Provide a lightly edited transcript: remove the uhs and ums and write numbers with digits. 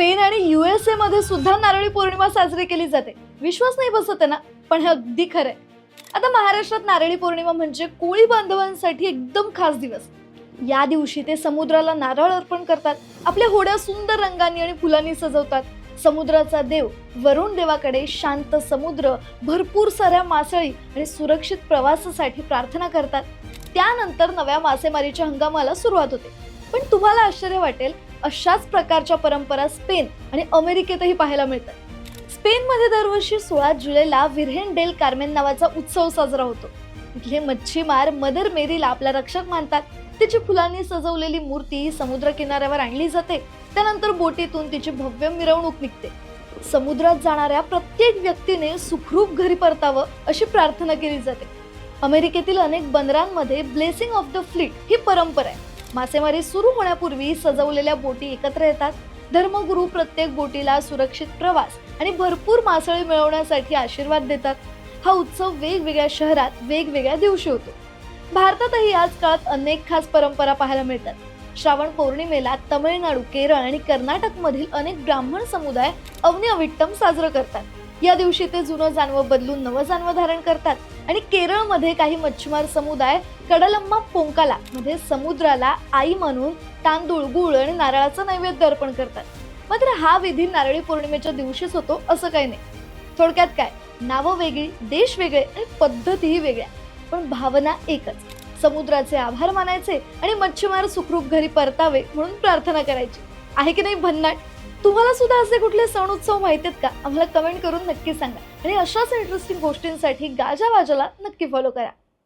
Spain आणि USA मध्ये सुद्धा नारळी पौर्णिमा साजरी केली जाते. विश्वास नाही बसत आहे ना, पण हे अगदी खरंय. आता महाराष्ट्रात नारळी पौर्णिमा म्हणजे कोळी बांधवांसाठी एकदम खास दिवस. या दिवशी ते समुद्राला नारळ अर्पण करतात. आपल्या होड्या सुंदर रंगांनी आणि फुलांनी सजवतात. समुद्राचा देव वरुण देवाकडे शांत समुद्र, भरपूर साऱ्या मासळी आणि सुरक्षित प्रवासासाठी प्रार्थना करतात. त्यानंतर नव्या मासेमारीच्या हंगामाला सुरुवात होते. पण तुम्हाला आश्चर्य वाटेल, अशाच प्रकारच्या परंपरा स्पेन आणि अमेरिकेतही पाहायला मिळतात. स्पेनमध्ये दरवर्षी 16 जुलैला विर्हेन डेल कार्मेन नावाचा उत्सव साजरा होतो. इथले मच्छीमार मदर मेरीला आपला रक्षक मानतात. तिची फुलांनी सजवलेली मूर्ती समुद्र किनाऱ्यावर आणली जाते. त्यानंतर बोटीतून तिची भव्य मिरवणूक निघते. समुद्रात जाणाऱ्या प्रत्येक व्यक्तीने सुखरूप घरी परतावं अशी प्रार्थना केली जाते. अमेरिकेतील अनेक बंदरांमध्ये ब्लेसिंग ऑफ द फ्लीट ही परंपरा आहे. मासेमारी सुरू होण्यापूर्वी सजवलेल्या बोटी एकत्र येतात. धर्मगुरू प्रत्येक बोटीला सुरक्षित प्रवास आणि भरपूर मासळी मिळवण्यासाठी आशीर्वाद देतात. हा उत्सव वेगवेगळ्या शहरात वेगवेगळ्या दिवशी होतो. भारतातही आज काळात अनेक खास परंपरा पाहायला मिळतात. श्रावण पौर्णिमेला तमिळनाडू, केरळ आणि कर्नाटक मधील अनेक ब्राह्मण समुदाय अवनी अविट्टम साजरं करतात. या दिवशी ते जुनं जानवं बदलून नवं जानवं धारण करतात. आणि केरळमध्ये काही मच्छीमार समुदाय कडलम्मा पोंकाला मध्ये समुद्राला आई मानून तांदूळ, गूळ आणि नारळाचं नैवेद्य अर्पण करतात. मात्र हा विधी नारळी पौर्णिमेच्या दिवशीच होतो असं काही नाही. थोडक्यात काय, नावं वेगळी, देश वेगळे आणि पद्धतीही वेगळ्या, पण भावना एकच. समुद्राचे आभार मानायचे आणि मच्छीमार सुखरूप घरी परतावे म्हणून प्रार्थना करायची. आहे की नाही भन्नाट? तुम्हाला सुद्धा असे कुठले सण उत्सव माहिती आहेत का? आम्हाला कमेंट करून नक्की सांगा. आणि अशाच इंटरेस्टिंग गोष्टींसाठी गाजा वाजाला नक्की फॉलो करा.